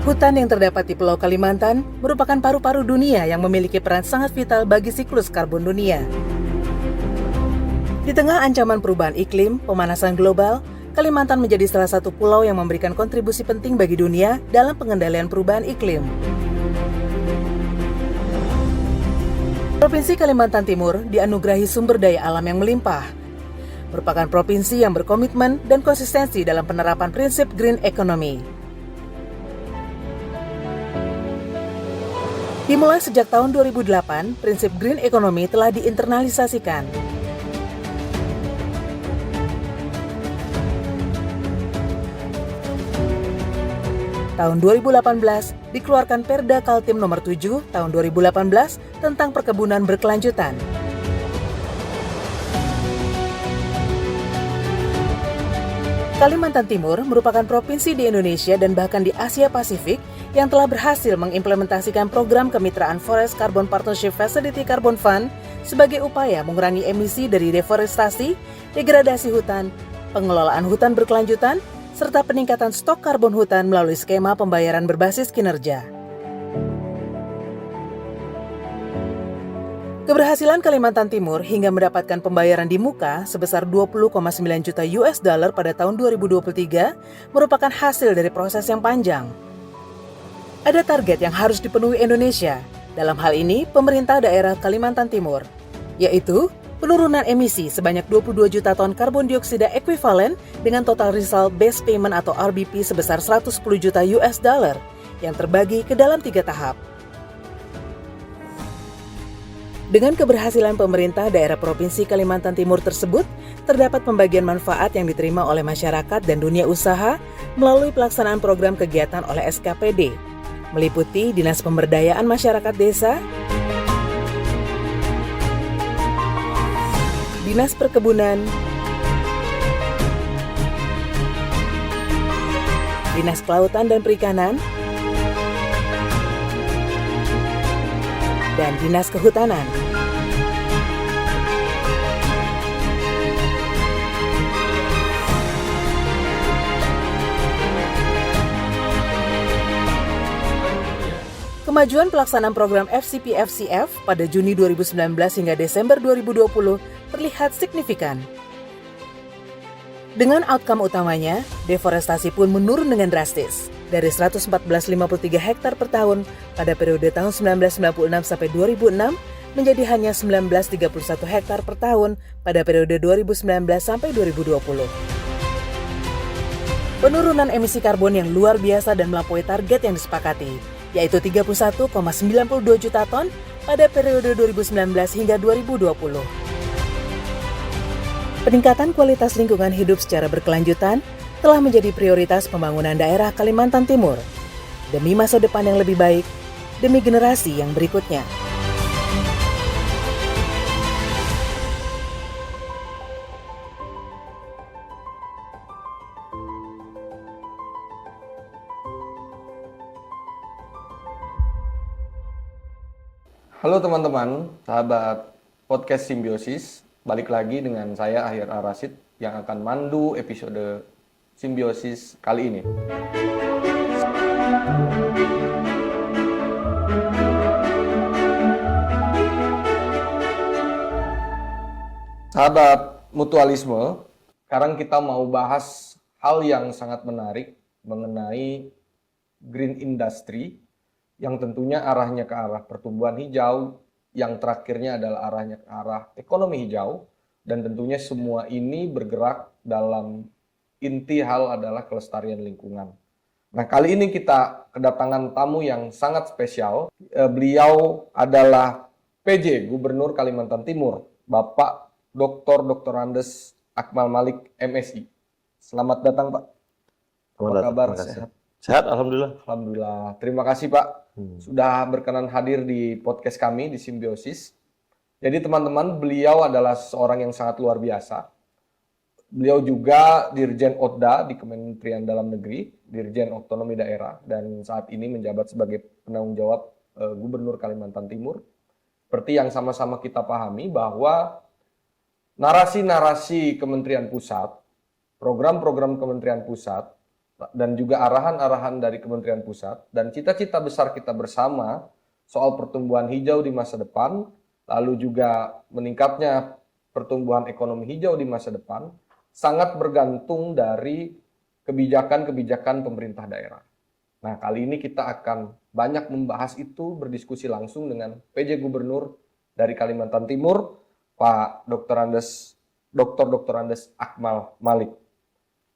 Hutan yang terdapat di Pulau Kalimantan merupakan paru-paru dunia yang memiliki peran sangat vital bagi siklus karbon dunia. Di tengah ancaman perubahan iklim, pemanasan global, Kalimantan menjadi salah satu pulau yang memberikan kontribusi penting bagi dunia dalam pengendalian perubahan iklim. Provinsi Kalimantan Timur dianugerahi sumber daya alam yang melimpah, merupakan provinsi yang berkomitmen dan konsistensi dalam penerapan prinsip green economy. Dimulai sejak tahun 2008, prinsip green economy telah diinternalisasikan. Tahun 2018, dikeluarkan Perda Kaltim nomor 7 tahun 2018 tentang perkebunan berkelanjutan. Kalimantan Timur merupakan provinsi di Indonesia dan bahkan di Asia Pasifik yang telah berhasil mengimplementasikan program kemitraan Forest Carbon Partnership Facility Carbon Fund sebagai upaya mengurangi emisi dari deforestasi, degradasi hutan, pengelolaan hutan berkelanjutan, serta peningkatan stok karbon hutan melalui skema pembayaran berbasis kinerja. Keberhasilan Kalimantan Timur hingga mendapatkan pembayaran di muka sebesar 20,9 juta US dollar pada tahun 2023 merupakan hasil dari proses yang panjang. Ada target yang harus dipenuhi Indonesia, dalam hal ini pemerintah daerah Kalimantan Timur, yaitu penurunan emisi sebanyak 22 juta ton karbon dioksida ekuivalen dengan total result based payment atau RBP sebesar 110 juta US dollar yang terbagi ke dalam 3 tahap. Dengan keberhasilan pemerintah daerah Provinsi Kalimantan Timur tersebut, terdapat pembagian manfaat yang diterima oleh masyarakat dan dunia usaha melalui pelaksanaan program kegiatan oleh SKPD, meliputi Dinas Pemberdayaan Masyarakat Desa, Dinas Perkebunan, Dinas Kelautan dan Perikanan, dan Dinas Kehutanan. Kemajuan pelaksanaan program FCP-FCF pada Juni 2019 hingga Desember 2020 terlihat signifikan. Dengan outcome utamanya, deforestasi pun menurun dengan drastis, dari 114,53 hektar per tahun pada periode tahun 1996 sampai 2006 menjadi hanya 19,31 hektar per tahun pada periode 2019 sampai 2020. Penurunan emisi karbon yang luar biasa dan melampaui target yang disepakati, yaitu 31,92 juta ton pada periode 2019 hingga 2020. Peningkatan kualitas lingkungan hidup secara berkelanjutan telah menjadi prioritas pembangunan daerah Kalimantan Timur, demi masa depan yang lebih baik, demi generasi yang berikutnya. Halo teman-teman, sahabat podcast Simbiosis. Balik lagi dengan saya Ahyar Ar-Rasyid yang akan mandu episode Simbiosis kali ini. Sahabat mutualisme, sekarang kita mau bahas hal yang sangat menarik mengenai green industry yang tentunya arahnya ke arah pertumbuhan hijau, yang terakhirnya adalah arahnya ke arah ekonomi hijau, dan tentunya semua ini bergerak dalam inti hal adalah kelestarian lingkungan. Nah, kali ini kita kedatangan tamu yang sangat spesial. Beliau adalah PJ Gubernur Kalimantan Timur, Bapak Dr. Andes Akmal Malik, MSI. Selamat datang, Pak. Apa kabar? Sehat? Sehat, alhamdulillah. Alhamdulillah. Terima kasih, Pak, sudah berkenan hadir di podcast kami di Simbiosis. Jadi teman-teman, beliau adalah seorang yang sangat luar biasa. Beliau juga Dirjen Otda di Kementerian Dalam Negeri, Dirjen Otonomi Daerah, dan saat ini menjabat sebagai penanggung jawab Gubernur Kalimantan Timur. Seperti yang sama-sama kita pahami bahwa narasi-narasi Kementerian Pusat, program-program Kementerian Pusat dan juga arahan-arahan dari Kementerian Pusat dan cita-cita besar kita bersama soal pertumbuhan hijau di masa depan, lalu juga meningkatnya pertumbuhan ekonomi hijau di masa depan, sangat bergantung dari kebijakan-kebijakan pemerintah daerah. Nah, kali ini kita akan banyak membahas itu, berdiskusi langsung dengan PJ Gubernur dari Kalimantan Timur, Pak Dr. Andes Akmal Malik.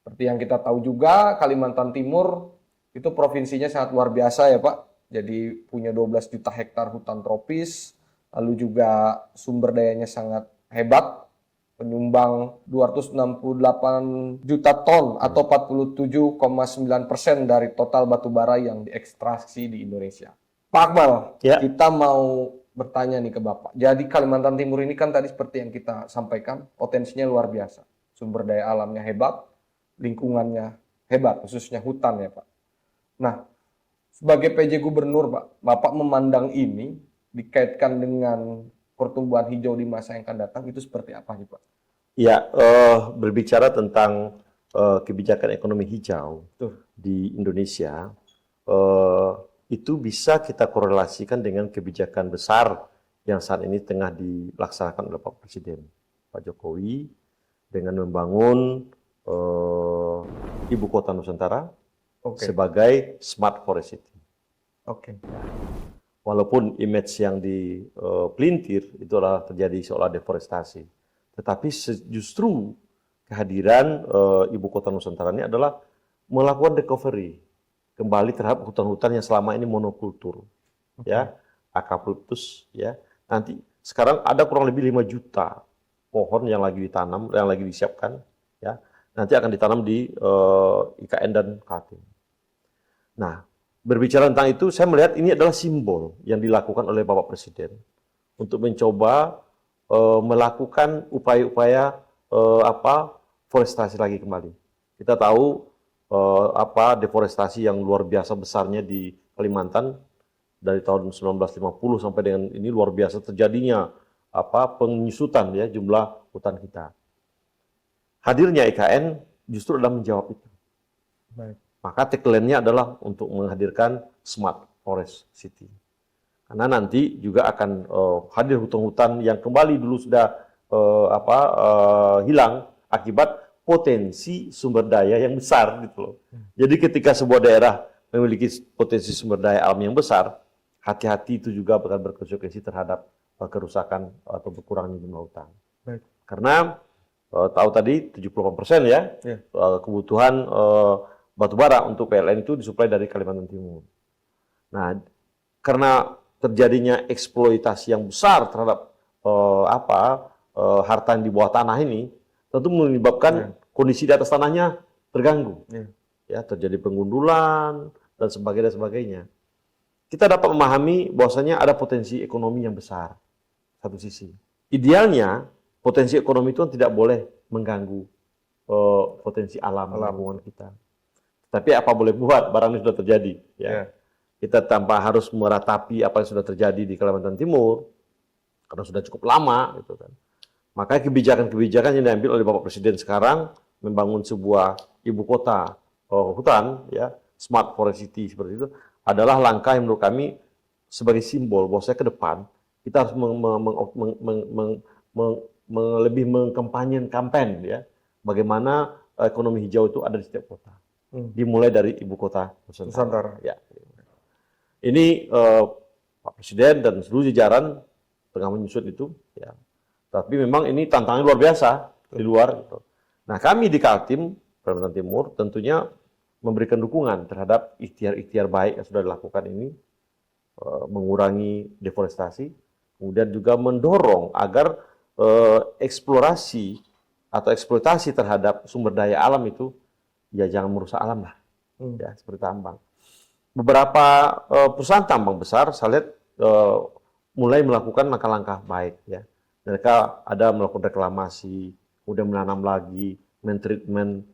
Seperti yang kita tahu juga, Kalimantan Timur itu provinsinya sangat luar biasa ya Pak. Jadi punya 12 juta hektar hutan tropis, lalu juga sumber dayanya sangat hebat, penyumbang 268 juta ton atau 47,9% dari total batu bara yang diekstraksi di Indonesia. Pak Akmal, Ya. kita mau bertanya nih ke Bapak. Jadi Kalimantan Timur ini kan tadi seperti yang kita sampaikan, potensinya luar biasa. Sumber daya alamnya hebat, lingkungannya hebat, khususnya hutan ya Pak. Nah, sebagai PJ Gubernur Pak, Bapak memandang ini dikaitkan dengan pertumbuhan hijau di masa yang akan datang itu seperti apa nih Pak? Ya, berbicara tentang kebijakan ekonomi hijau Tuh. di Indonesia, itu bisa kita korelasikan dengan kebijakan besar yang saat ini tengah dilaksanakan oleh Pak Presiden, Pak Jokowi, dengan membangun Ibu Kota Nusantara sebagai Smart Forest City. Oke. Walaupun image yang dipelintir itu adalah terjadi seolah deforestasi, tetapi justru kehadiran Ibu Kota Nusantara ini adalah melakukan recovery kembali terhadap hutan-hutan yang selama ini monokultur, ya, Eucalyptus, ya. Nanti sekarang ada kurang lebih 5 juta pohon yang lagi ditanam, yang lagi disiapkan, ya. Nanti akan ditanam di IKN dan Kaltim. Nah, berbicara tentang itu, saya melihat ini adalah simbol yang dilakukan oleh Bapak Presiden untuk mencoba melakukan upaya-upaya forestasi lagi kembali. Kita tahu deforestasi yang luar biasa besarnya di Kalimantan dari tahun 1950 sampai dengan ini luar biasa terjadinya penyusutan ya jumlah hutan kita. Hadirnya IKN justru adalah menjawab itu. Baik. Maka tagline-nya adalah untuk menghadirkan Smart Forest City. Karena nanti juga akan hadir hutan-hutan yang kembali dulu sudah hilang akibat potensi sumber daya yang besar gitu loh. Jadi ketika sebuah daerah memiliki potensi sumber daya alam yang besar, hati-hati itu juga akan berkonsekuensi terhadap kerusakan atau berkurangnya jumlah hutan. Baik. Karena tahu tadi 78% ya, kebutuhan batu bara untuk PLN itu disuplai dari Kalimantan Timur. Nah, karena terjadinya eksploitasi yang besar terhadap harta yang di bawah tanah ini, tentu menyebabkan kondisi di atas tanahnya terganggu. Ya, terjadi pengundulan dan sebagainya. Kita dapat memahami bahwasanya ada potensi ekonomi yang besar satu sisi. Idealnya potensi ekonomi itu tidak boleh mengganggu potensi alam lingkungan kita. Tapi apa boleh buat, barang ini sudah terjadi. Ya. Kita tanpa harus meratapi apa yang sudah terjadi di Kalimantan Timur, karena sudah cukup lama. Gitu kan. Maka kebijakan-kebijakan yang diambil oleh Bapak Presiden sekarang, membangun sebuah ibu kota hutan, ya, Smart Forest City seperti itu, adalah langkah yang menurut kami sebagai simbol bahwa saya ke depan, kita harus lebih mengkampanyen ya, bagaimana ekonomi hijau itu ada di setiap kota. Dimulai dari ibu kota Nusantara. Ya. Ini Pak Presiden dan seluruh jajaran tengah menyusun itu. Ya. Tapi memang ini tantangan luar biasa di luar. Gitu. Nah kami di Kaltim, Kalimantan Timur, tentunya memberikan dukungan terhadap ikhtiar-ikhtiar baik yang sudah dilakukan ini, mengurangi deforestasi, kemudian juga mendorong agar eksplorasi atau eksploitasi terhadap sumber daya alam itu ya jangan merusak alam lah, ya seperti tambang. Beberapa perusahaan tambang besar, saya lihat mulai melakukan langkah-langkah baik, ya. Mereka ada melakukan reklamasi, kemudian menanam lagi, mentreatment.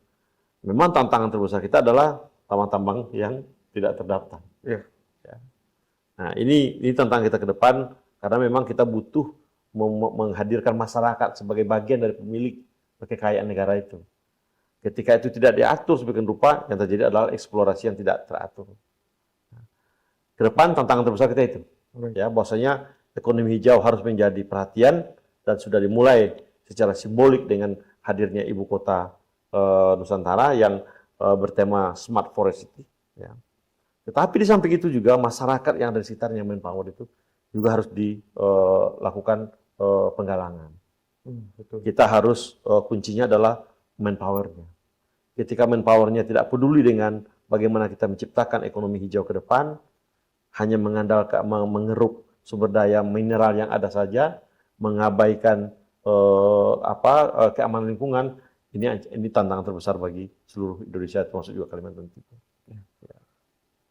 Memang tantangan terbesar kita adalah tambang-tambang yang tidak terdaftar. Ya. Nah ini tantangan kita ke depan karena memang kita butuh menghadirkan masyarakat sebagai bagian dari pemilik kekayaan negara itu. Ketika itu tidak diatur sebagian rupa, yang terjadi adalah eksplorasi yang tidak teratur. Ke depan tantangan terbesar kita itu, ya, bahwasanya ekonomi hijau harus menjadi perhatian dan sudah dimulai secara simbolik dengan hadirnya ibu kota Nusantara yang bertema Smart Forest City. Ya. Tetapi di samping itu juga masyarakat yang ada di sekitarnya manpower itu juga harus dilakukan penggalangan. Betul. Kita harus kuncinya adalah manpowernya. Ketika manpowernya tidak peduli dengan bagaimana kita menciptakan ekonomi hijau ke depan, hanya mengandalkan mengeruk sumber daya mineral yang ada saja, mengabaikan keamanan lingkungan, ini tantangan terbesar bagi seluruh Indonesia termasuk juga Kalimantan Timur.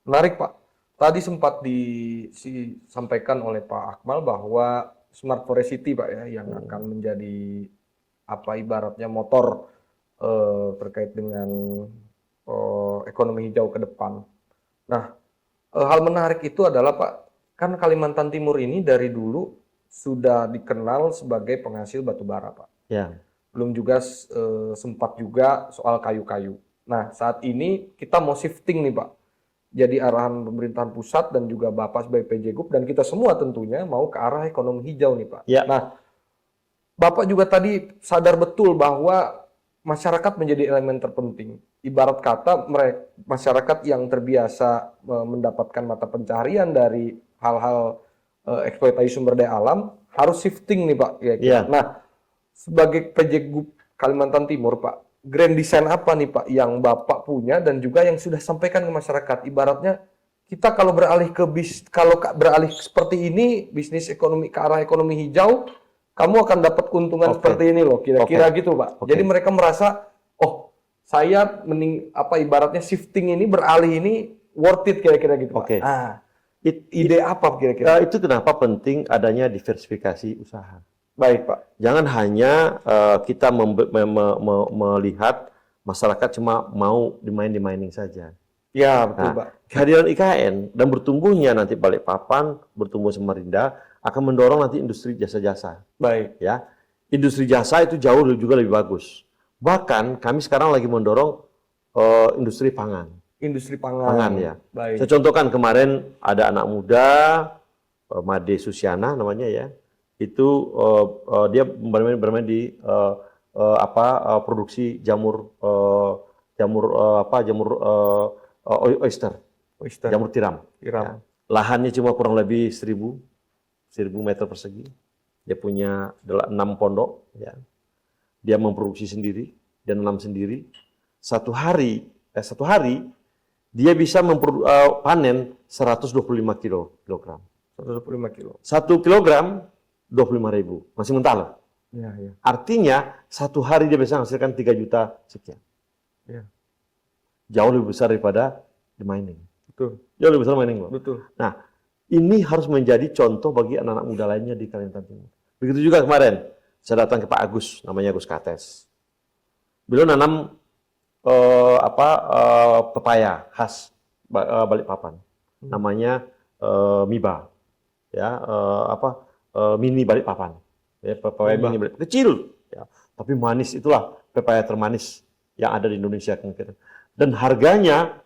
Menarik Pak. Tadi sempat disampaikan oleh Pak Akmal bahwa Smart Forest City Pak ya yang akan menjadi ibaratnya motor terkait dengan ekonomi hijau ke depan. Nah, hal menarik itu adalah Pak, kan Kalimantan Timur ini dari dulu sudah dikenal sebagai penghasil batu bara Pak. Ya. Belum juga sempat juga soal kayu-kayu. Nah, saat ini kita mau shifting nih Pak. Jadi arahan pemerintahan pusat dan juga Bapak sebagai PJ Group dan kita semua tentunya mau ke arah ekonomi hijau nih Pak. Ya. Nah, Bapak juga tadi sadar betul bahwa masyarakat menjadi elemen terpenting. Ibarat kata masyarakat yang terbiasa mendapatkan mata pencaharian dari hal-hal eksploitasi sumber daya alam harus shifting nih Pak. Ya. Nah, sebagai PJ Group Kalimantan Timur Pak, grand design apa nih Pak yang Bapak punya dan juga yang sudah sampaikan ke masyarakat? Ibaratnya kita kalau beralih beralih seperti ini bisnis ekonomi ke arah ekonomi hijau, kamu akan dapat keuntungan seperti ini loh, kira-kira gitu Pak. Jadi mereka merasa, oh saya ibaratnya shifting ini beralih ini worth it kira-kira gitu Pak. Ide apa kira-kira? Itu kenapa penting adanya diversifikasi usaha. Baik Pak. Jangan hanya kita melihat masyarakat cuma mau di mining saja. Ya betul Pak. Kehadiran IKN dan bertumbuhnya nanti Balikpapan, bertumbuh Samarinda akan mendorong nanti industri jasa-jasa. Baik. Ya, industri jasa itu jauh juga lebih bagus. Bahkan kami sekarang lagi mendorong industri pangan. Industri pangan. Ya. Baik. Saya contohkan kemarin ada anak muda, Made Susiana namanya ya. Itu dia bermain di produksi jamur oyster, jamur tiram. Ya. Lahannya cuma kurang lebih 1000 meter persegi. Dia punya 6 pondok. Ya. Dia memproduksi sendiri, dia nanam sendiri. Satu hari dia bisa panen 125 kilogram. 125 kilo. 1 kilogram 25.000, masih mentah loh. Ya, ya. Artinya satu hari dia bisa menghasilkan 3 juta sekian. Ya. Jauh lebih besar daripada di mining. Betul. Jauh lebih besar mining loh. Betul. Nah, ini harus menjadi contoh bagi anak-anak muda lainnya di Kalimantan Timur. Begitu juga kemarin saya datang ke Pak Agus, namanya Agus Kates. Beliau nanam pepaya khas Balikpapan, namanya Miba, ya mini Balikpapan, ya pepaya mini Balikpapan kecil, ya tapi manis, itulah pepaya termanis yang ada di Indonesia kemungkinan. Dan harganya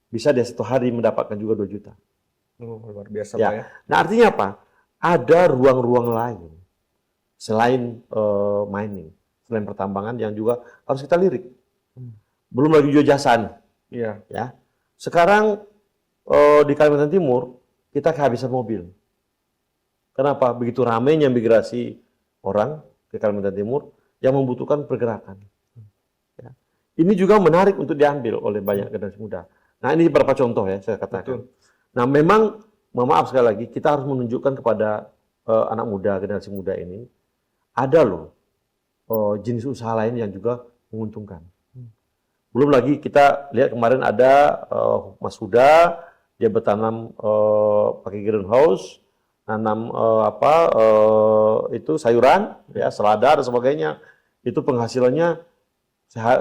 bisa dia satu hari mendapatkan juga 2 juta. Luar biasa Ya. Pak ya. Nah artinya apa? Ada ruang-ruang lain selain mining, selain pertambangan yang juga harus kita lirik. Belum lagi juga jasa nih. Iya. Ya. Sekarang di Kalimantan Timur kita kehabisan mobil. Kenapa? Begitu ramainya migrasi orang ke Kalimantan Timur yang membutuhkan pergerakan. Ya. Ini juga menarik untuk diambil oleh banyak generasi muda. Nah ini beberapa contoh ya saya katakan. Betul. Nah memang, mohon maaf sekali lagi, kita harus menunjukkan kepada anak muda, generasi muda ini, ada loh jenis usaha lain yang juga menguntungkan. Belum lagi kita lihat kemarin ada Mas Huda, dia bertanam pakai greenhouse, nanam itu sayuran, ya selada dan sebagainya. Itu penghasilannya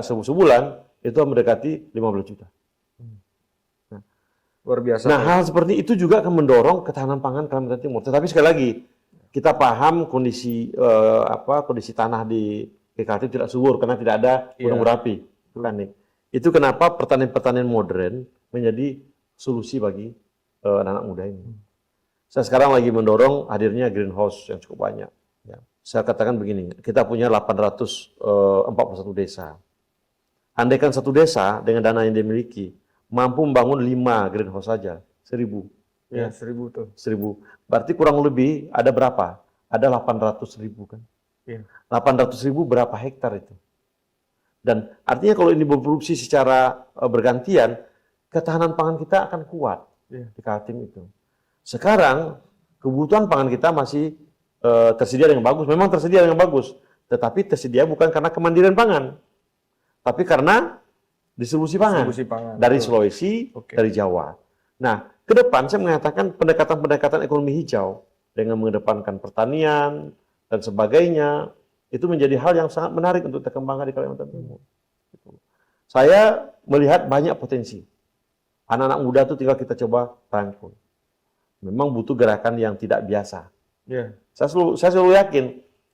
sebulan itu mendekati 15 juta. Luar biasa. Nah, hal seperti itu juga akan mendorong ketahanan pangan Kalimantan Timur. Tetapi sekali lagi, kita paham kondisi kondisi tanah di Kaltim tidak subur karena tidak ada gunung berapi. Itu kenapa pertanian modern menjadi solusi bagi anak-anak muda ini. Saya sekarang lagi mendorong hadirnya greenhouse yang cukup banyak. Ya. Saya katakan begini, kita punya 841 desa. Andaikan satu desa dengan dana yang dimiliki mampu membangun 5 greenhouse saja, 1.000. Ya, 1.000 tuh. 1.000. Berarti kurang lebih ada berapa? Ada 800.000 kan? Ya. 800.000 berapa hektar itu? Dan artinya kalau ini berproduksi secara bergantian, ketahanan pangan kita akan kuat di Kaltim itu. Sekarang kebutuhan pangan kita masih tersedia dengan bagus. Memang tersedia dengan bagus, tetapi tersedia bukan karena kemandirian pangan, tapi karena distribusi pangan dari Sulawesi, dari Jawa. Nah, ke depan saya mengatakan pendekatan-pendekatan ekonomi hijau dengan mengedepankan pertanian dan sebagainya itu menjadi hal yang sangat menarik untuk dikembangkan di Kalimantan Timur. Saya melihat banyak potensi. Anak-anak muda itu tinggal kita coba rangkul. Memang butuh gerakan yang tidak biasa. Saya selalu yakin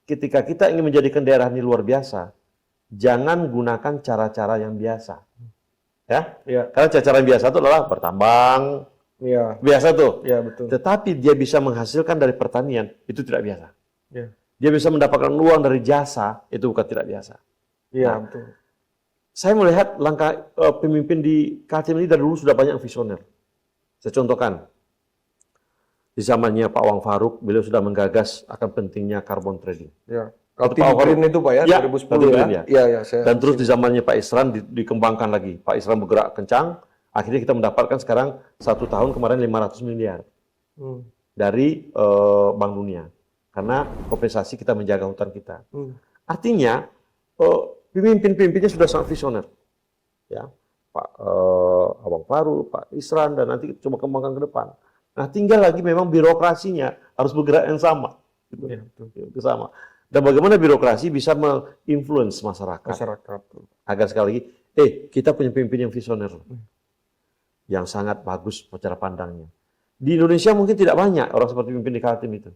ketika kita ingin menjadikan daerah ini luar biasa, jangan gunakan cara-cara yang biasa. Karena cara-cara yang biasa itu adalah bertambang, biasa tuh. Betul. Tetapi dia bisa menghasilkan dari pertanian, itu tidak biasa. Dia bisa mendapatkan uang dari jasa, itu bukan tidak biasa. Betul. Saya melihat langkah pemimpin di Kaltim ini dari dulu sudah banyak visioner. Saya contohkan. Di zamannya Pak Wang Faruk, beliau sudah menggagas akan pentingnya carbon trading. Kaltim Green itu Pak ya, 2010 ya. Dan terus di zamannya Pak Isran dikembangkan lagi. Pak Isran bergerak kencang, akhirnya kita mendapatkan sekarang 1 tahun kemarin 500 miliar dari Bank Dunia. Karena kompensasi kita menjaga hutan kita. Artinya, pemimpin-pemimpinnya sudah sangat visioner. Ya, Pak Wang Faruk, Pak Isran, dan nanti kita coba kembangkan ke depan. Nah, tinggal lagi memang birokrasinya harus bergerak yang sama. Sama. Dan bagaimana birokrasi bisa menginfluence masyarakat. Agar sekali lagi, kita punya pemimpin yang visioner. Yang sangat bagus cara pandangnya. Di Indonesia mungkin tidak banyak orang seperti pemimpin di Kaltim itu.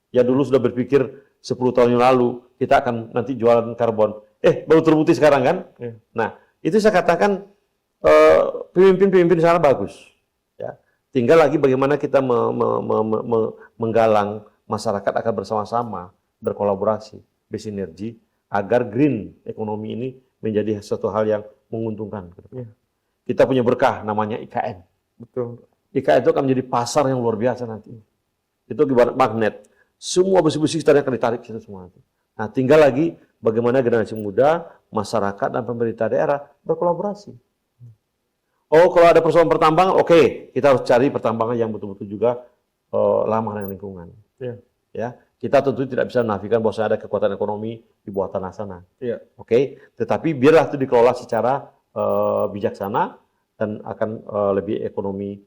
Ya dulu sudah berpikir 10 tahun yang lalu, kita akan nanti jualan karbon. Baru terbukti sekarang kan? Nah, itu saya katakan pemimpin-pemimpin di sana bagus. Ya. Tinggal lagi bagaimana kita menggalang masyarakat akan bersama-sama, berkolaborasi, bersinergi, agar green ekonomi ini menjadi suatu hal yang menguntungkan. Kita punya berkah namanya IKN. Betul. IKN itu akan menjadi pasar yang luar biasa nanti. Itu ibarat magnet. Semua besi-besi kita akan ditarik situ semua. Nah, tinggal lagi bagaimana generasi muda, masyarakat, dan pemerintah daerah berkolaborasi. Kalau ada persoalan pertambangan, kita harus cari pertambangan yang betul-betul juga ramah dengan lingkungan. Ya, kita tentu tidak bisa menafikan bahwa ada kekuatan ekonomi di bawah tanah sana. Tetapi biarlah itu dikelola secara bijaksana dan akan lebih ekonomi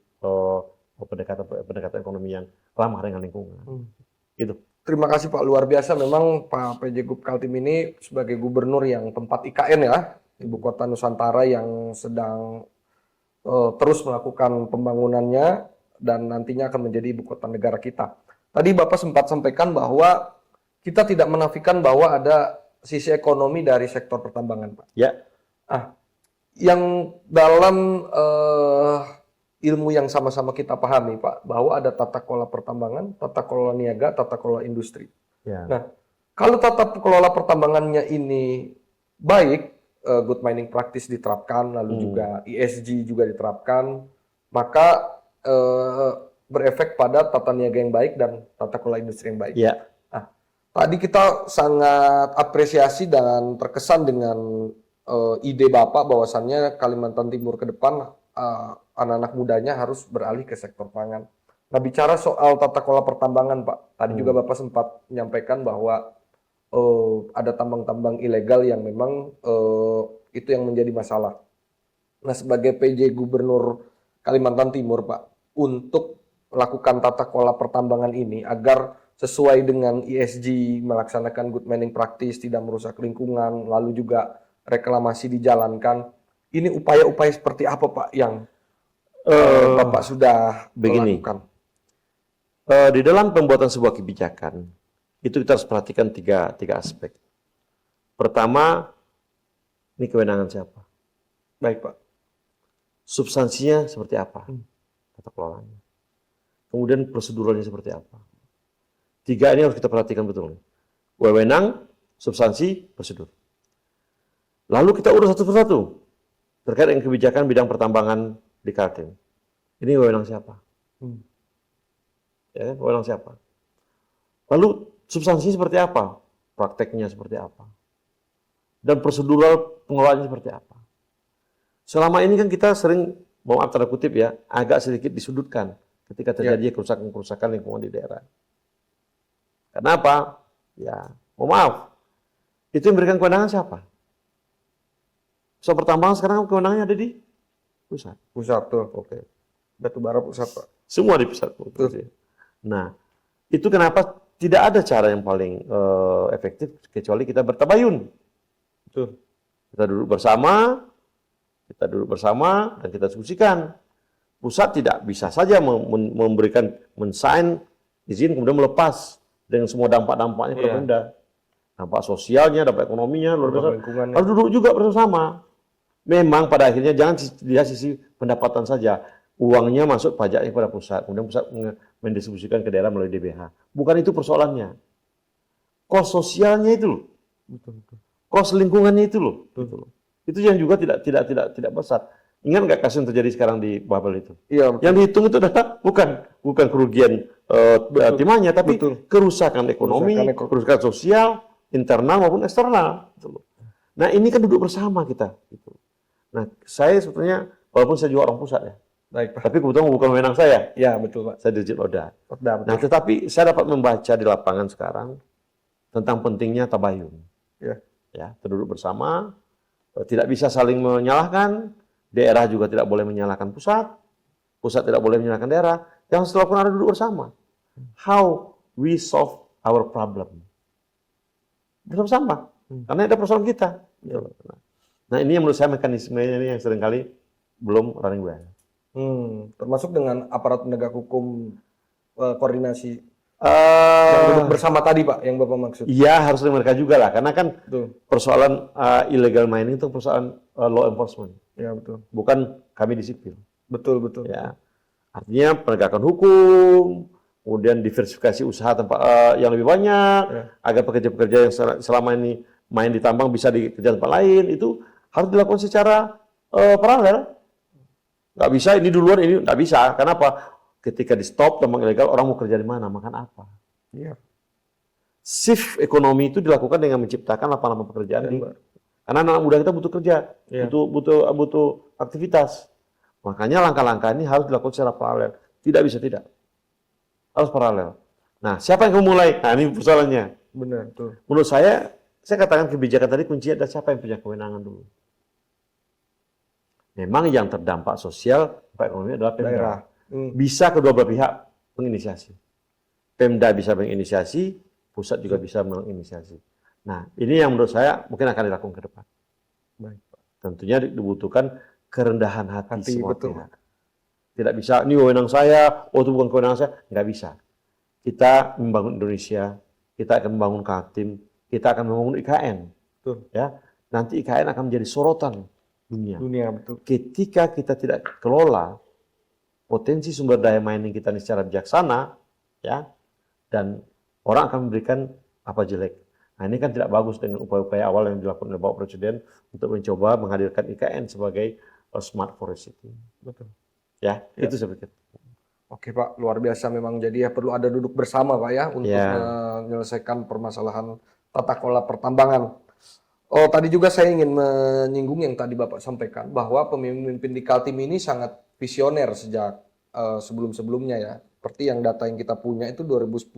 pendekatan ekonomi yang ramah dengan lingkungan. Gitu. Terima kasih Pak, luar biasa. Memang Pak PJ Gub Kaltim ini sebagai gubernur yang tempat IKN ya, Ibu Kota Nusantara yang sedang terus melakukan pembangunannya dan nantinya akan menjadi ibu kota negara kita. Tadi Bapak sempat sampaikan bahwa kita tidak menafikan bahwa ada sisi ekonomi dari sektor pertambangan, Pak. Yang dalam ilmu yang sama-sama kita pahami, Pak, bahwa ada tata kelola pertambangan, tata kelola niaga, tata kelola industri. Nah, kalau tata kelola pertambangannya ini baik, good mining practice diterapkan, lalu juga ESG juga diterapkan, maka berefek pada tata niaga yang baik dan tata kelola industri yang baik. Nah, tadi kita sangat apresiasi dan terkesan dengan ide Bapak bahwasannya Kalimantan Timur ke depan anak-anak mudanya harus beralih ke sektor pangan. Nah, bicara soal tata kelola pertambangan, Pak, tadi juga Bapak sempat menyampaikan bahwa ada tambang-tambang ilegal yang memang itu yang menjadi masalah. Nah, sebagai PJ Gubernur Kalimantan Timur, Pak, untuk melakukan tata kelola pertambangan ini agar sesuai dengan ESG, melaksanakan good mining practice, tidak merusak lingkungan, lalu juga reklamasi dijalankan. Ini upaya-upaya seperti apa, Pak, yang Bapak sudah lakukan? Di dalam pembuatan sebuah kebijakan, itu kita harus perhatikan tiga aspek. Pertama, ini kewenangan siapa? Baik, Pak. Substansinya seperti apa? Tata kelolanya. Kemudian proseduralnya seperti apa? 3 ini harus kita perhatikan betul. Wewenang, substansi, prosedur. Lalu kita urus satu persatu terkait dengan kebijakan bidang pertambangan di Kaltim. Ini wewenang siapa? Ya, wewenang siapa? Lalu substansinya seperti apa? Prakteknya seperti apa? Dan prosedural pengelolaannya seperti apa? Selama ini kan kita sering, maaf tanda kutip ya, agak sedikit disudutkan ketika terjadi kerusakan-kerusakan lingkungan di daerah. Kenapa? Ya, maaf. Itu yang memberikan kewenangan siapa? Pusat pertambangan sekarang kewenangannya ada di pusat. Pusat tuh. Oke. Batubara pusat, Pak. Semua di pusat. Nah, itu kenapa tidak ada cara yang paling efektif kecuali kita bertabayun. Betul. Kita duduk bersama dan kita diskusikan. Pusat tidak bisa saja memberikan mensign izin kemudian melepas dengan semua dampak-dampaknya ke Pemda. Dampak sosialnya, dampak ekonominya, luar biasa. Harus duduk juga bersama. Memang pada akhirnya jangan dilihat sisi pendapatan saja. Uangnya masuk pajaknya kepada pusat, kemudian pusat mendistribusikan ke daerah melalui DBH. Bukan itu persoalannya. Kos sosialnya itu loh. Kos lingkungannya itu loh. Itu yang juga tidak besar. Ingat nggak kasus yang terjadi sekarang di Babel itu? Iya. Yang dihitung itu adalah bukan kerugian timahnya, tapi kerusakan ekonomi, kerusakan sosial, internal maupun eksternal. Nah ini kan duduk bersama kita. Nah saya sebetulnya, walaupun saya juga orang pusat ya, baik, Pak. tapi kebetulan bukan wewenang saya. Ya betul, Pak. Saya Dirjen Oda. Betul. Nah tetapi saya dapat membaca di lapangan sekarang tentang pentingnya tabayun. Ya, terduduk bersama, tidak bisa saling menyalahkan, daerah juga tidak boleh menyalahkan pusat tidak boleh menyalahkan daerah. Yang setelah pun ada duduk bersama. How we solve our problem. Bersama-sama. Karena ada persoalan kita. Nah ini yang menurut saya mekanismenya ini yang seringkali belum running well. Termasuk dengan aparat penegak hukum koordinasi yang duduk bersama tadi, Pak, yang Bapak maksud. Iya, harus dengan mereka juga lah. Karena kan persoalan illegal mining itu persoalan law enforcement. Ya, betul. Bukan kami di sipil. Betul. Ya. Artinya penegakan hukum, kemudian diversifikasi usaha tempat yang lebih banyak, agar pekerja-pekerja yang selama ini main di tambang bisa dikerja tempat lain, itu harus dilakukan secara paralel. Nggak bisa ini duluan, ini nggak bisa. Kenapa? Ketika di stop tambang ilegal, orang mau kerja di mana, makan apa? Iya. Shift ekonomi itu dilakukan dengan menciptakan lapangan pekerjaan. Karena anak muda kita butuh kerja, butuh aktivitas. Makanya langkah-langkah ini harus dilakukan secara paralel. Tidak bisa tidak. Harus paralel. Nah, siapa yang memulai? Nah, ini persoalannya. Benar, betul. Menurut saya katakan kebijakan tadi kuncinya adalah siapa yang punya kewenangan dulu. Memang yang terdampak sosial, ekonomi adalah Pemda. Bisa kedua belah pihak menginisiasi. Pemda bisa menginisiasi, pusat juga bisa menginisiasi. Nah, ini yang menurut saya mungkin akan dilakukan ke depan. Baik, Pak. Tentunya dibutuhkan kerendahan hati semua betul. pihak. Tidak bisa, ini wewenang saya, itu bukan kewenangan saya. Nggak bisa. Kita membangun Indonesia, kita akan membangun Kaltim, kita akan membangun IKN. Betul. Ya, nanti IKN akan menjadi sorotan dunia. Betul. Ketika kita tidak kelola potensi sumber daya mining kita ini secara bijaksana, ya, dan orang akan memberikan apa jelek. Nah ini kan tidak bagus dengan upaya-upaya awal yang dilakukan oleh Bapak Presiden untuk mencoba menghadirkan IKN sebagai smart forest city. Betul. Ya, itu saya pikir. Oke, Pak, luar biasa memang. Jadi ya perlu ada duduk bersama, Pak, ya, untuk menyelesaikan permasalahan tata kelola pertambangan. Oh, tadi juga saya ingin menyinggung yang tadi Bapak sampaikan bahwa pemimpin di Kaltim ini sangat visioner sejak sebelum-sebelumnya ya. Seperti yang data yang kita punya itu 2010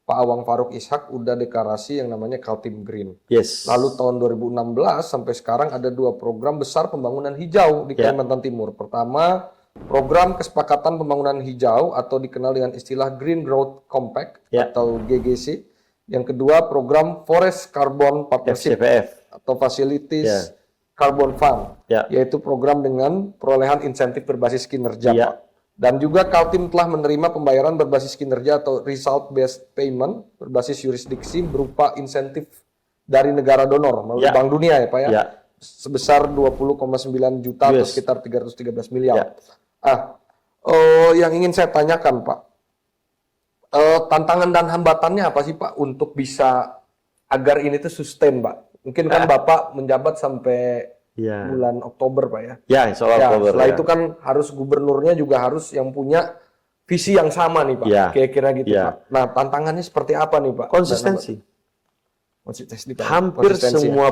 Pak Awang Faruk Ishak udah deklarasi yang namanya Kaltim Green. Yes. Lalu tahun 2016 sampai sekarang ada 2 program besar pembangunan hijau di Kalimantan Timur. Pertama, program kesepakatan pembangunan hijau atau dikenal dengan istilah Green Growth Compact atau GGC. Yang kedua, program Forest Carbon Partnership atau Facilities Carbon Fund, yaitu program dengan perolehan insentif berbasis kinerja, Pak. Dan juga Kaltim telah menerima pembayaran berbasis kinerja atau result based payment berbasis yurisdiksi berupa insentif dari negara donor melalui Ya. Bank Dunia ya Pak ya. Ya. Sebesar 20,9 juta atau Yes. sekitar 313 miliar. Ya. Yang ingin saya tanyakan Pak, tantangan dan hambatannya apa sih Pak untuk bisa agar ini tuh sustain Pak? Mungkin kan Bapak menjabat sampai Ya. bulan Oktober Pak ya. Ya, insya Allah Ya, Oktober, setelah ya. itu kan harus gubernurnya juga harus yang punya visi yang sama nih Pak. Ya. Kira-kira gitu Ya. Pak. Nah, tantangannya seperti apa nih Pak? Konsistensi. Konsistensi Pak. Hampir Konsistensi, ya. semua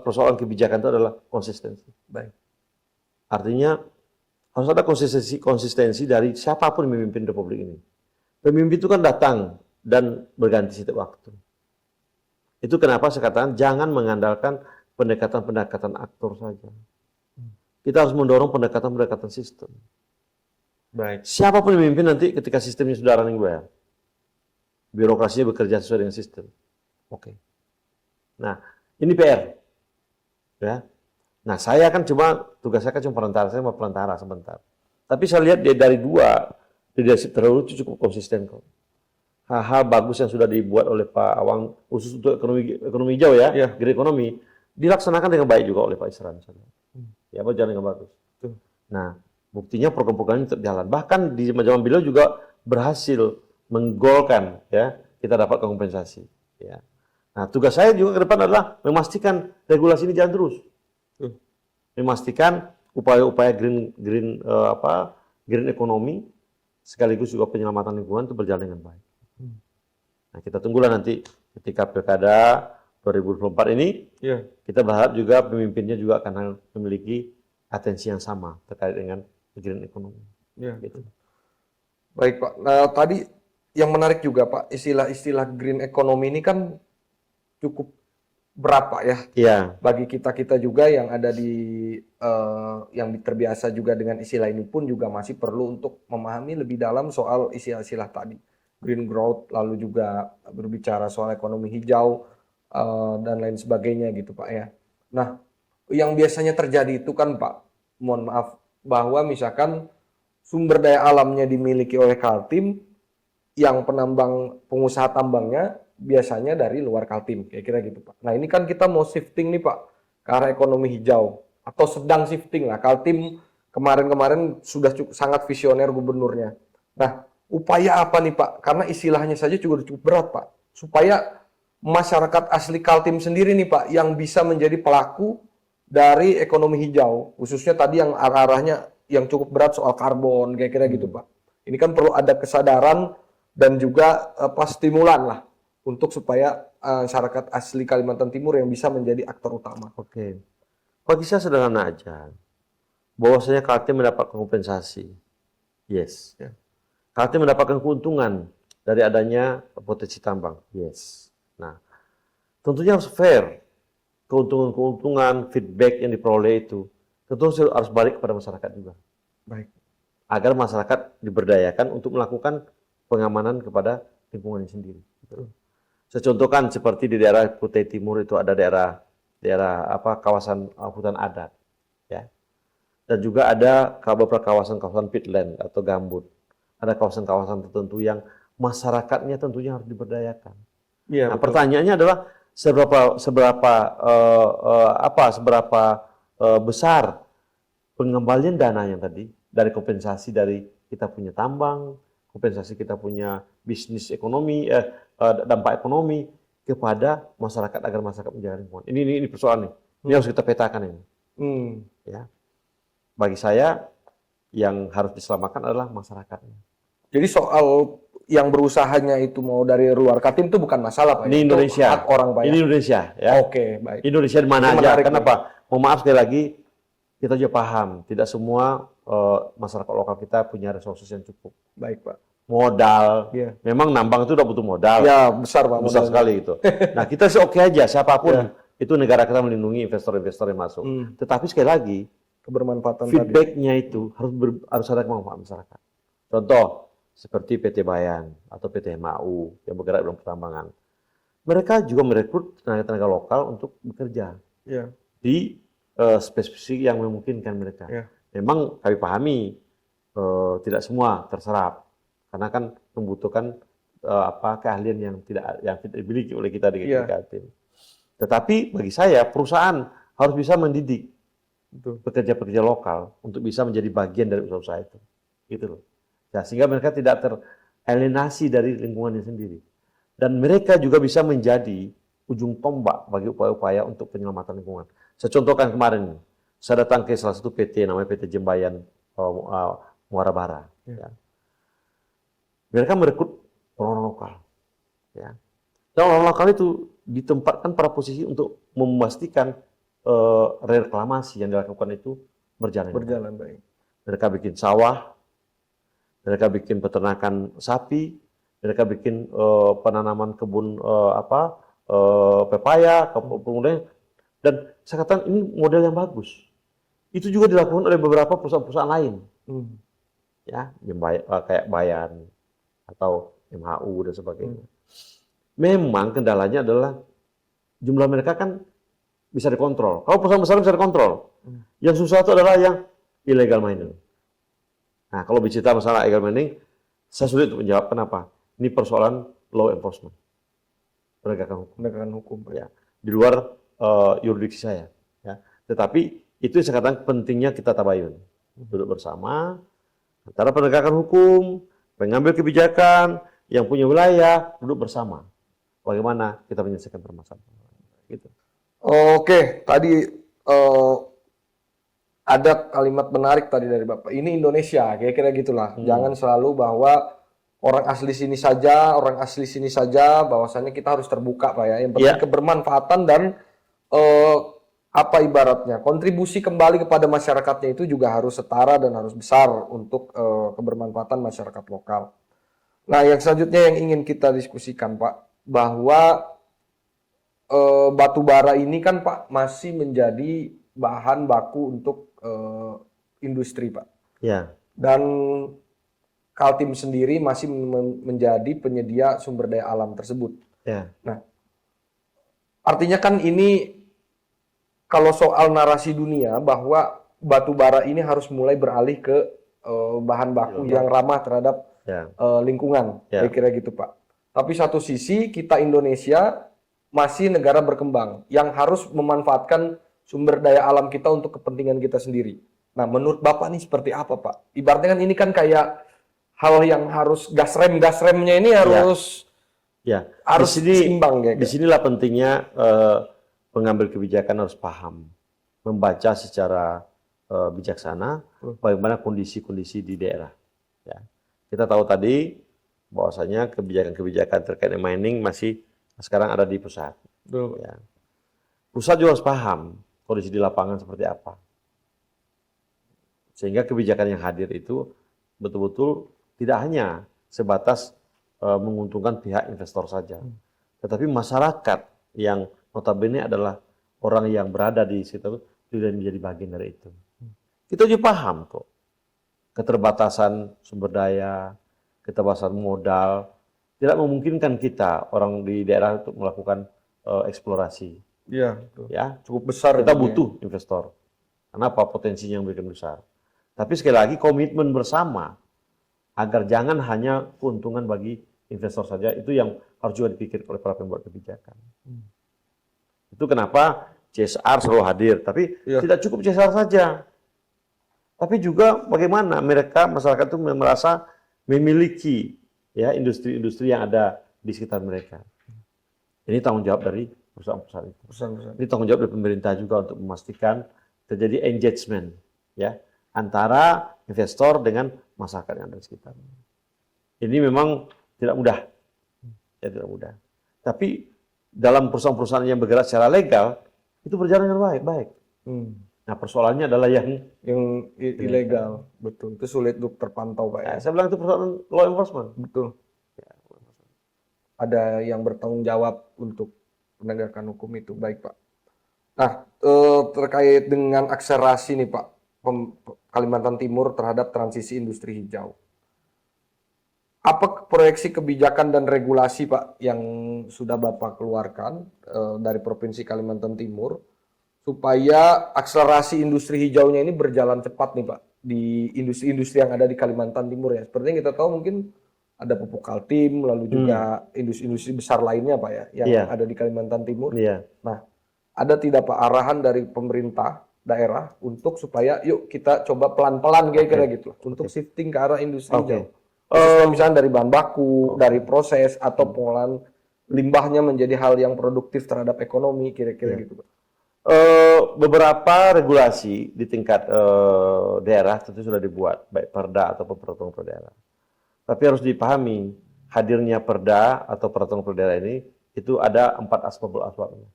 persoalan kebijakan itu adalah konsistensi. Baik. Artinya harus ada konsistensi dari siapapun yang memimpin Republik ini. Pemimpin itu kan datang dan berganti setiap waktu. Itu kenapa saya katakan jangan mengandalkan pendekatan-pendekatan aktor saja. Kita harus mendorong pendekatan-pendekatan sistem. Baik. Siapapun yang memimpin nanti ketika sistemnya sudah running well, birokrasinya bekerja sesuai dengan sistem. Oke. Nah, ini PR. Ya. Nah, saya kan tugas saya kan cuma perantara, saya mau perantara sebentar. Tapi saya lihat dari dua leadership terdahulu itu cukup konsisten kok. Hal-hal bagus yang sudah dibuat oleh Pak Awang khusus untuk ekonomi hijau ya, green ekonomi, dilaksanakan dengan baik juga oleh Pak Isran. Ya, berjalan dengan bagus. Nah, buktinya program-programnya tetap jalan. Bahkan di zaman beliau juga berhasil menggolkan ya, kita dapat kompensasi. Ya. Nah, tugas saya juga ke depan adalah memastikan regulasi ini jalan terus. Memastikan upaya-upaya green ekonomi sekaligus juga penyelamatan lingkungan itu berjalan dengan baik. Nah, kita tunggulah nanti ketika Pilkada 2024 ini, kita berharap juga pemimpinnya juga akan memiliki atensi yang sama terkait dengan green ekonomi. Gitu. Baik Pak. Nah, tadi yang menarik juga Pak, istilah-istilah green ekonomi ini kan cukup berat Pak ya. Iya. Bagi kita juga yang ada yang terbiasa juga dengan istilah ini pun juga masih perlu untuk memahami lebih dalam soal istilah-istilah tadi. Green growth, lalu juga berbicara soal ekonomi hijau, dan lain sebagainya gitu Pak ya. Nah, yang biasanya terjadi itu kan Pak, mohon maaf, bahwa misalkan sumber daya alamnya dimiliki oleh Kaltim, yang pengusaha tambangnya biasanya dari luar Kaltim, kira-kira gitu Pak. Nah, ini kan kita mau shifting nih Pak, ke arah ekonomi hijau, atau sedang shifting lah. Kaltim kemarin-kemarin sudah sangat visioner gubernurnya. Nah, upaya apa nih Pak? Karena istilahnya saja juga cukup berat Pak. Supaya masyarakat asli Kaltim sendiri nih Pak, yang bisa menjadi pelaku dari ekonomi hijau. Khususnya tadi yang arah-arahnya yang cukup berat soal karbon, kira-kira gitu Pak. Ini kan perlu ada kesadaran dan juga stimulan lah untuk supaya masyarakat asli Kalimantan Timur yang bisa menjadi aktor utama. Oke. Bagi saya sederhana aja. Bahwasanya Kaltim mendapatkan kompensasi. Yes. Ya. Kaltim mendapatkan keuntungan dari adanya potensi tambang. Yes. Nah, tentunya harus fair. Keuntungan-keuntungan, feedback yang diperoleh itu tentu harus balik kepada masyarakat juga. Baik. Agar masyarakat diberdayakan untuk melakukan pengamanan kepada lingkungannya sendiri. Saya contohkan seperti di daerah Kutai Timur itu ada daerah kawasan hutan adat, ya. Dan juga ada beberapa kawasan-kawasan peatland atau gambut. Ada kawasan-kawasan tertentu yang masyarakatnya tentunya harus diberdayakan. Ya, nah, pertanyaannya adalah seberapa besar pengembalian dana yang tadi dari kompensasi dari kita punya tambang, kompensasi kita punya bisnis ekonomi, dampak ekonomi kepada masyarakat agar masyarakat menjaga lingkungan. Ini persoalan nih. Ini harus kita petakan ini. Ya. Bagi saya yang harus diselamatkan adalah masyarakatnya. Jadi soal yang berusahanya itu mau dari luar Kaltim itu bukan masalah Pak. Ini Indonesia. Hak orang Pak. Ini Indonesia ya. Oke, baik. Indonesia di mana Ini aja. menarik, Kenapa? Mohon maaf sekali lagi, kita juga paham tidak semua masyarakat lokal kita punya resources yang cukup. Baik Pak. Modal. Memang nambang itu udah butuh modal. Ya, besar Pak. Besar sekali itu. Nah, kita sih oke aja siapapun. Itu negara kita melindungi investor-investor yang masuk. Tetapi sekali lagi, kebermanfaatan feedback-nya itu harus ada manfaat masyarakat. Contoh seperti PT Bayan atau PT MAU yang bergerak dalam pertambangan. Mereka juga merekrut tenaga-tenaga lokal untuk bekerja di spesifik yang memungkinkan mereka. Memang kami pahami tidak semua terserap karena kan membutuhkan keahlian yang tidak dimiliki oleh kita di Kaltim. Tetapi bagi saya perusahaan harus bisa mendidik Betul. pekerja-pekerja lokal untuk bisa menjadi bagian dari usaha-usaha itu. Gitu loh. Ya, sehingga mereka tidak teralienasi dari lingkungannya sendiri. Dan mereka juga bisa menjadi ujung tombak bagi upaya-upaya untuk penyelamatan lingkungan. Saya contohkan kemarin, saya datang ke salah satu PT, namanya PT Jembayan Muara Bara. Ya. Mereka merekrut orang lokal. Ya. Dan orang lokal itu ditempatkan pada posisi untuk memastikan reklamasi yang dilakukan itu berjalan baik. Mereka bikin sawah, mereka bikin peternakan sapi, mereka bikin penanaman kebun pepaya, kemudian, dan saya katakan ini model yang bagus. Itu juga dilakukan oleh beberapa perusahaan-perusahaan lain, ya, kayak Bayan atau MHU dan sebagainya. Memang kendalanya adalah jumlah mereka kan bisa dikontrol. Kalau perusahaan besar bisa dikontrol. Yang susah itu adalah yang illegal mining. Nah, kalau bicara masalah illegal mining, saya sulit untuk menjawab kenapa. Ini persoalan law enforcement, penegakan hukum, ya, di luar yurisdiksi saya. Ya. Tetapi itu yang saya katakan pentingnya kita tabayun, duduk bersama antara penegakan hukum, pengambil kebijakan, yang punya wilayah, duduk bersama. Bagaimana kita menyelesaikan permasalahan. Gitu. Oke, tadi ada kalimat menarik tadi dari Bapak. Ini Indonesia, kira-kira gitulah. Jangan selalu bahwa orang asli sini saja, bahwasannya kita harus terbuka, Pak ya. Yang penting kebermanfaatan dan apa ibaratnya, kontribusi kembali kepada masyarakatnya itu juga harus setara dan harus besar untuk kebermanfaatan masyarakat lokal. Nah, yang selanjutnya yang ingin kita diskusikan, Pak, bahwa batu bara ini kan, Pak, masih menjadi bahan baku untuk industri, Pak. Ya. Dan Kaltim sendiri masih menjadi penyedia sumber daya alam tersebut. Ya. Nah, artinya kan ini kalau soal narasi dunia bahwa batu bara ini harus mulai beralih ke bahan baku yang ramah terhadap lingkungan, kira-kira gitu, Pak. Tapi satu sisi kita Indonesia masih negara berkembang yang harus memanfaatkan sumber daya alam kita untuk kepentingan kita sendiri. Nah, menurut Bapak nih seperti apa, Pak? Ibaratnya kan ini kan kayak hal yang harus gas-remnya ini harus harus seimbang, kayak. Disinilah pentingnya pengambil kebijakan harus paham, membaca secara bijaksana bagaimana kondisi-kondisi di daerah. Ya. Kita tahu tadi bahwasanya kebijakan-kebijakan terkait dengan mining masih sekarang ada di pusat. Ya. Pusat juga harus paham kondisi di lapangan seperti apa. Sehingga kebijakan yang hadir itu betul-betul tidak hanya sebatas menguntungkan pihak investor saja. Tetapi masyarakat yang notabene adalah orang yang berada di situ juga menjadi bagian dari itu. Kita juga paham kok keterbatasan sumber daya, keterbatasan modal, tidak memungkinkan kita orang di daerah untuk melakukan eksplorasi. Iya, ya, cukup besar. Kita butuh investor. Kenapa? Potensinya yang begitu besar. Tapi sekali lagi komitmen bersama agar jangan hanya keuntungan bagi investor saja, itu yang harus juga dipikir oleh para pembuat kebijakan. Itu kenapa CSR selalu hadir, tapi tidak cukup CSR saja. Tapi juga bagaimana mereka, masyarakat itu merasa memiliki ya industri-industri yang ada di sekitar mereka. Ini tanggung jawab dari perusahaan-perusahaan itu. Ini tanggung jawab dari pemerintah juga untuk memastikan terjadi engagement ya antara investor dengan masyarakat yang ada di sekitar. Ini memang tidak mudah. Ya, tidak mudah. Tapi dalam perusahaan-perusahaan yang bergerak secara legal itu berjalan dengan baik. Nah, persoalannya adalah yang ilegal. Betul. Itu sulit untuk terpantau, Pak. Ya, saya bilang itu persoalan law enforcement. Betul. Ya, ada yang bertanggung jawab untuk penegakan hukum itu. Baik, Pak. Nah, terkait dengan akselerasi nih, Pak, Kalimantan Timur terhadap transisi industri hijau. Apa proyeksi kebijakan dan regulasi, Pak, yang sudah Bapak keluarkan dari Provinsi Kalimantan Timur supaya akselerasi industri hijaunya ini berjalan cepat nih, Pak, di industri-industri yang ada di Kalimantan Timur ya. Sepertinya kita tahu mungkin ada Pupuk Kaltim, lalu juga industri-industri besar lainnya Pak ya, yang Iya. ada di Kalimantan Timur. Iya. Nah, ada tidak Pak arahan dari pemerintah daerah untuk supaya yuk kita coba pelan-pelan kira-kira gitu untuk shifting ke arah industri hijau. Khususnya misalnya dari bahan baku, dari proses atau pengolahan limbahnya menjadi hal yang produktif terhadap ekonomi kira-kira gitu Pak. Beberapa regulasi di tingkat daerah tentu sudah dibuat, baik perda atau peraturan per daerah. Tapi harus dipahami, hadirnya perda atau peraturan per daerah ini itu ada 4 asbabul-asbabnya.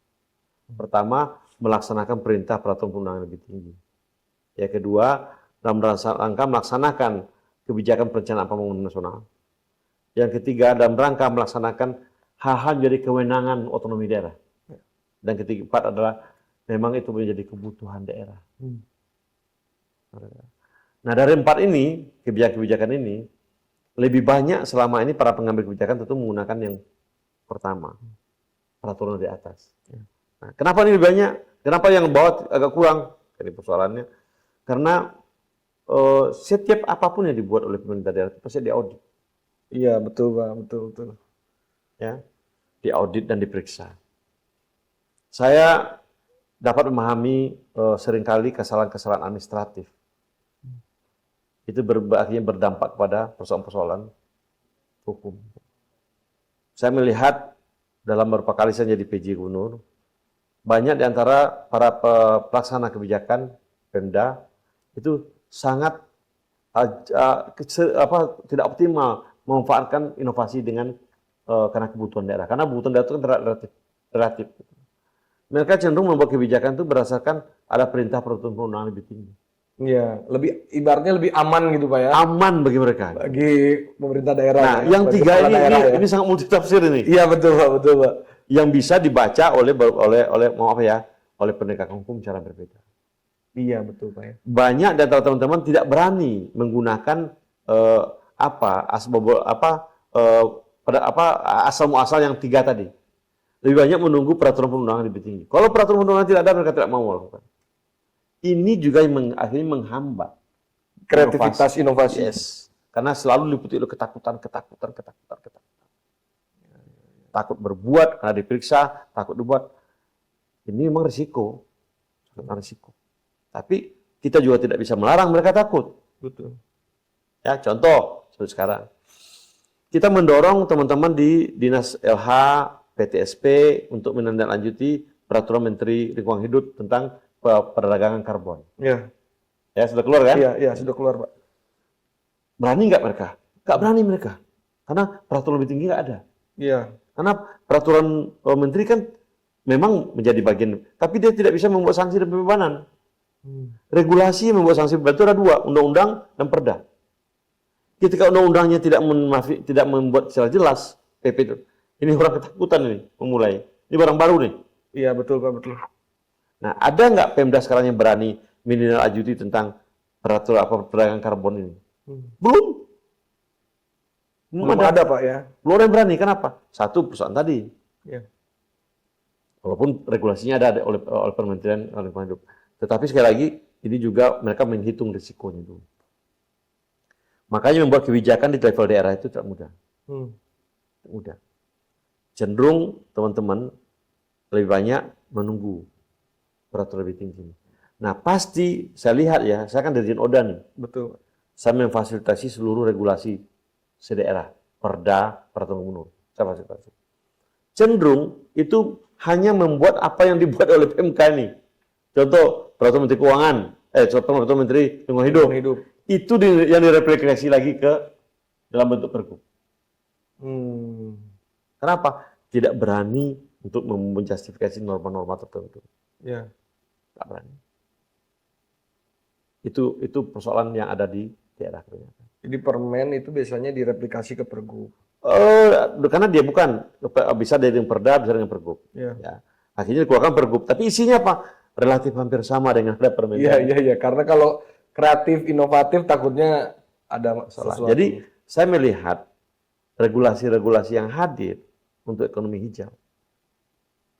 Pertama, melaksanakan perintah peraturan perundangan lebih tinggi. Yang kedua, dalam rangka melaksanakan kebijakan perencanaan pembangunan nasional. Yang ketiga, dalam rangka melaksanakan hal-hal menjadi kewenangan otonomi daerah. Dan keempat adalah memang itu menjadi kebutuhan daerah. Nah, dari 4 ini, kebijakan-kebijakan ini, lebih banyak selama ini para pengambil kebijakan tentu menggunakan yang pertama, peraturan di atas. Nah, kenapa ini lebih banyak? Kenapa yang bawah agak kurang? Jadi persoalannya, karena setiap apapun yang dibuat oleh pemerintah daerah itu pasti diaudit. Iya betul Pak, betul. Ya, diaudit dan diperiksa. Saya dapat memahami seringkali kesalahan-kesalahan administratif. Itu akhirnya berdampak pada persoalan-persoalan hukum. Saya melihat dalam beberapa kali saya jadi PJ Gubernur, banyak di antara para pelaksana kebijakan Pemda itu sangat tidak optimal memanfaatkan inovasi dengan karena kebutuhan daerah. Karena kebutuhan daerah itu kan relatif. Mereka cenderung membuat kebijakan itu berdasarkan ada perintah peraturan perundangan lebih tinggi. Iya, ibaratnya lebih aman gitu Pak ya. Aman bagi mereka. Bagi pemerintah daerah. Nah, ya, yang tiga ini ya. sangat multitafsir ini. Iya betul Pak. Yang bisa dibaca oleh penegak hukum secara berbeda. Iya betul Pak ya. Banyak di antara teman-teman tidak berani menggunakan asal muasal yang 3 tadi. Lebih banyak menunggu peraturan perundangan lebih tinggi. Kalau peraturan perundangan tidak ada, mereka tidak mau melakukan. Ini juga yang akhirnya menghambat Kreativitas inovasi. Yes. Karena selalu diliputi oleh ketakutan. Takut berbuat, karena diperiksa, takut dibuat. Ini memang risiko. Tapi kita juga tidak bisa melarang mereka takut. Betul. Ya, contoh seperti sekarang. Kita mendorong teman-teman di Dinas LH, PTSP untuk menindaklanjuti peraturan Menteri Lingkungan Hidup tentang perdagangan karbon. Iya. Ya, sudah keluar kan? Iya, sudah keluar Pak. Berani nggak mereka? Nggak berani mereka. Karena peraturan lebih tinggi nggak ada. Iya. Karena peraturan menteri kan memang menjadi bagian, tapi dia tidak bisa membuat sanksi dan pembebanan. Regulasi yang membuat sanksi pembebanan itu ada 2, undang-undang dan perda. Ketika undang-undangnya tidak membuat secara jelas, PP itu, ini orang ketakutan ini memulai. Ini barang baru nih. Iya betul Pak, betul. Nah, ada nggak Pemda sekarang yang berani menindaklanjuti tentang peraturan perdagangan karbon ini? Belum. Belum ada Pak ya. Belum ada yang berani. Kenapa? Satu, perusahaan tadi. Iya. Walaupun regulasinya ada oleh Kementerian Lingkungan Hidup. Tetapi sekali lagi, ini juga mereka menghitung risikonya dulu. Makanya membuat kebijakan di level daerah itu tidak mudah. Tidak mudah. Cenderung teman-teman lebih banyak menunggu peraturan lebih tinggi. Nah, pasti saya lihat ya, saya kan dari Oda nih. Betul. Saya memfasilitasi seluruh regulasi sedaerah, perda, peraturan gubernur. Saya fasilitasi. Cenderung itu hanya membuat apa yang dibuat oleh PMK ini. Contoh, peraturan Menteri Keuangan, peraturan Menteri Lingkungan Hidup. Itu yang direplikasi lagi ke dalam bentuk pergub. Kenapa? Tidak berani untuk menjustifikasi norma-norma tertentu. Ya. Tidak berani. Itu persoalan yang ada di daerah. Jadi permen itu biasanya direplikasi ke pergub. Karena dia bukan bisa dari yang perda, bisa dengan pergub. Ya. Akhirnya dikeluarkan pergub. Tapi isinya apa? Relatif hampir sama dengan ada permen. Iya. Karena kalau kreatif, inovatif takutnya ada masalah. Jadi saya melihat regulasi-regulasi yang hadir untuk ekonomi hijau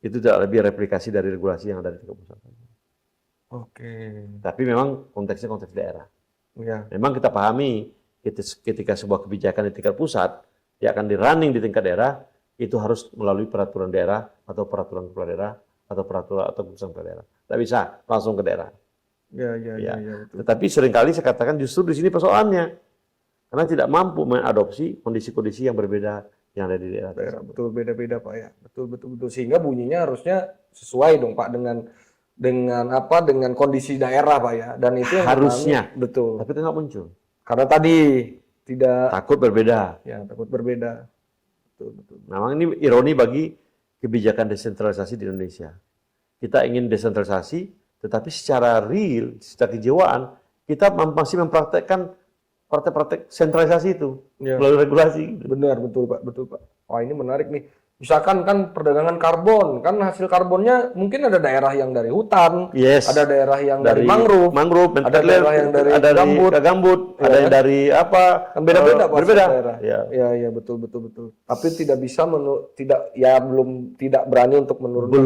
itu tidak lebih replikasi dari regulasi yang ada di tingkat pusat. Oke. Tapi memang konteksnya konteks daerah. Ya. Memang kita pahami ketika sebuah kebijakan di tingkat pusat dia akan di-running di tingkat daerah, itu harus melalui peraturan daerah atau peraturan kepala daerah atau peraturan atau keputusan kepala daerah. Tidak bisa langsung ke daerah. Ya, betul. Tetapi seringkali saya katakan justru di sini persoalannya, karena tidak mampu mengadopsi kondisi-kondisi yang berbeda yang ada di daerah. Betul, beda-beda Pak ya. Betul. Sehingga bunyinya harusnya sesuai dong Pak dengan kondisi daerah Pak ya. Dan itu yang harusnya. betul. Tapi itu nggak muncul. Karena tadi tidak takut berbeda. Ya, takut berbeda. Betul. Memang ini ironi bagi kebijakan desentralisasi di Indonesia. Kita ingin desentralisasi, tetapi secara real, secara kejiwaan, kita masih mempraktekkan praktek-praktek sentralisasi itu melalui regulasi. Benar, betul Pak. Wah, ini menarik nih. Misalkan kan perdagangan karbon, kan hasil karbonnya mungkin ada daerah yang dari hutan, ada daerah yang dari mangrove, ada daerah yang dari gambut, ada yang dari apa? Beda-beda Pak. Berbeda. Ya, betul. Tapi tidak bisa tidak berani untuk menurunkan.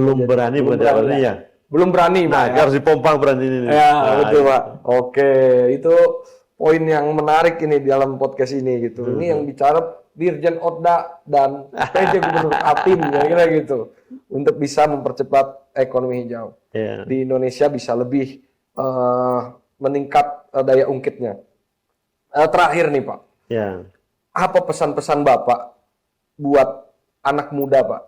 Belum berani. Nah, harus dipompa berani ini. Ya, betul Pak. Oke, itu poin yang menarik ini di dalam podcast ini gitu. Ini yang bicara Dirjen Odda dan PJ Gubernur Kaltim, kira-kira gitu, untuk bisa mempercepat ekonomi hijau di Indonesia, bisa lebih meningkat daya ungkitnya. Terakhir nih Pak, apa pesan-pesan Bapak buat anak muda Pak,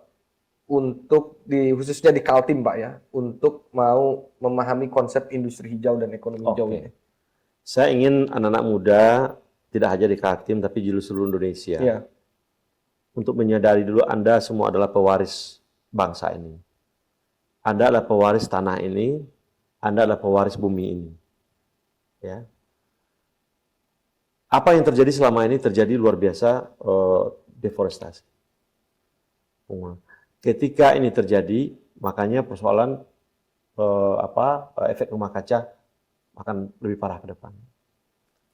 untuk khususnya di Kaltim Pak ya, untuk mau memahami konsep industri hijau dan ekonomi hijau ini? Saya ingin anak-anak muda tidak hanya di Kaltim tapi di seluruh Indonesia. Untuk menyadari dulu Anda semua adalah pewaris bangsa ini. Anda adalah pewaris tanah ini, Anda adalah pewaris bumi ini. Ya. Apa yang terjadi selama ini terjadi luar biasa deforestasi. Ketika ini terjadi, makanya persoalan efek rumah kaca akan lebih parah ke depan.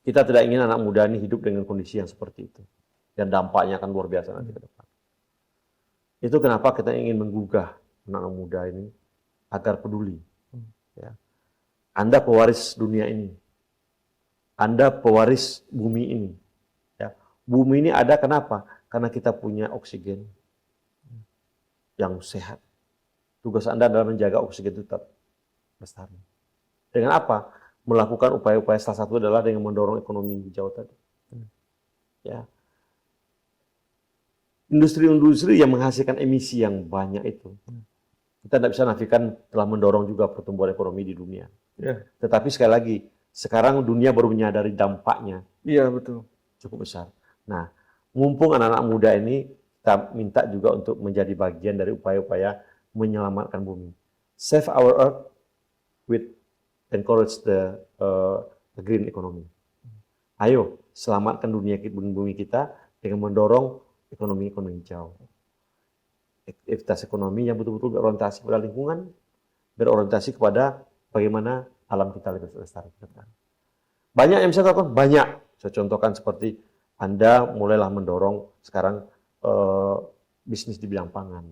Kita tidak ingin anak muda ini hidup dengan kondisi yang seperti itu. Dan dampaknya akan luar biasa nanti ke depan. Itu kenapa kita ingin menggugah anak-anak muda ini agar peduli. Ya. Anda pewaris dunia ini. Anda pewaris bumi ini. Ya. Bumi ini ada kenapa? Karena kita punya oksigen yang sehat. Tugas Anda adalah menjaga oksigen itu tetap lestari. Dengan apa? Melakukan upaya-upaya, salah satu adalah dengan mendorong ekonomi hijau tadi. Ya. Industri-industri yang menghasilkan emisi yang banyak itu, kita tidak bisa nafikan telah mendorong juga pertumbuhan ekonomi di dunia. Tetapi sekali lagi, sekarang dunia baru menyadari dampaknya. Iya, betul. Cukup besar. Nah, mumpung anak-anak muda ini, kita minta juga untuk menjadi bagian dari upaya-upaya menyelamatkan bumi. Save our earth with encourage the green economy. Ayo, selamatkan bumi kita dengan mendorong ekonomi hijau. Aktivitas ekonomi yang betul-betul berorientasi pada lingkungan, berorientasi kepada bagaimana alam kita lebih lestari. Banyak yang bisa lakukan, banyak. Saya contohkan seperti Anda mulailah mendorong sekarang bisnis di bidang pangan.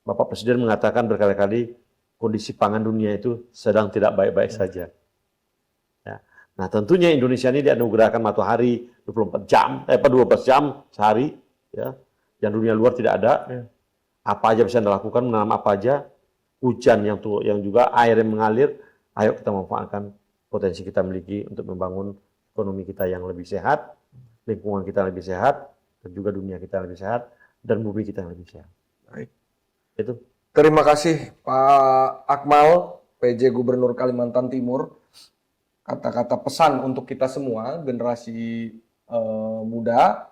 Bapak Presiden mengatakan berkali-kali kondisi pangan dunia itu sedang tidak baik-baik saja. Ya. Nah, tentunya Indonesia ini dianugerahkan matahari 12 jam sehari, ya. Yang dunia luar tidak ada. Apa aja bisa Anda lakukan, menanam apa aja, hujan yang juga air yang mengalir. Ayo kita manfaatkan potensi kita miliki untuk membangun ekonomi kita yang lebih sehat, lingkungan kita lebih sehat, dan juga dunia kita lebih sehat, dan bumi kita yang lebih sehat. Baik. Itu. Terima kasih Pak Akmal, PJ Gubernur Kalimantan Timur. Kata-kata pesan untuk kita semua, generasi muda,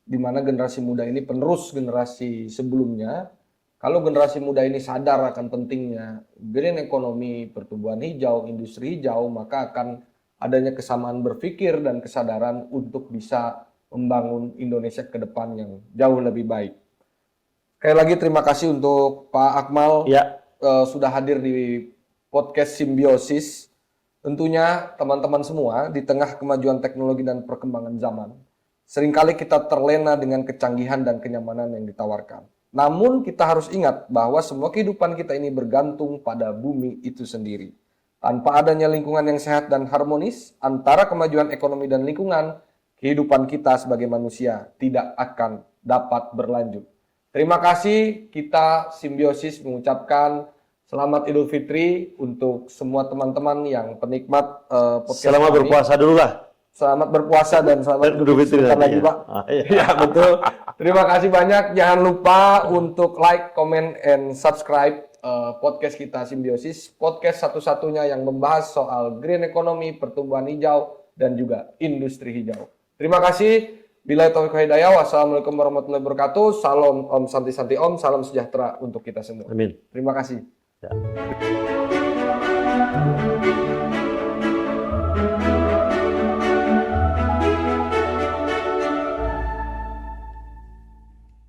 di mana generasi muda ini penerus generasi sebelumnya. Kalau generasi muda ini sadar akan pentingnya green economy, pertumbuhan hijau, industri hijau, maka akan adanya kesamaan berpikir dan kesadaran untuk bisa membangun Indonesia ke depan yang jauh lebih baik. Sekali lagi terima kasih untuk Pak Akmal sudah hadir di podcast Simbiosis. Tentunya teman-teman semua di tengah kemajuan teknologi dan perkembangan zaman, seringkali kita terlena dengan kecanggihan dan kenyamanan yang ditawarkan. Namun kita harus ingat bahwa semua kehidupan kita ini bergantung pada bumi itu sendiri. Tanpa adanya lingkungan yang sehat dan harmonis antara kemajuan ekonomi dan lingkungan, kehidupan kita sebagai manusia tidak akan dapat berlanjut. Terima kasih, kita Simbiosis mengucapkan selamat Idul Fitri untuk semua teman-teman yang penikmat podcast Selamat kami. berpuasa dulu lah. Selamat berpuasa dan selamat Idul Fitri sebentar nanti lagi, ya. Pak. Iya. Ya, betul. Terima kasih banyak. Jangan lupa untuk like, comment, and subscribe podcast kita Simbiosis. Podcast satu-satunya yang membahas soal green economy, pertumbuhan hijau, dan juga industri hijau. Terima kasih. Billahi taufiq wal hidayah. Wassalamualaikum warahmatullahi wabarakatuh. Salam Om Santi Santi Om. Salam sejahtera untuk kita semua. Amin. Terima kasih. Ya.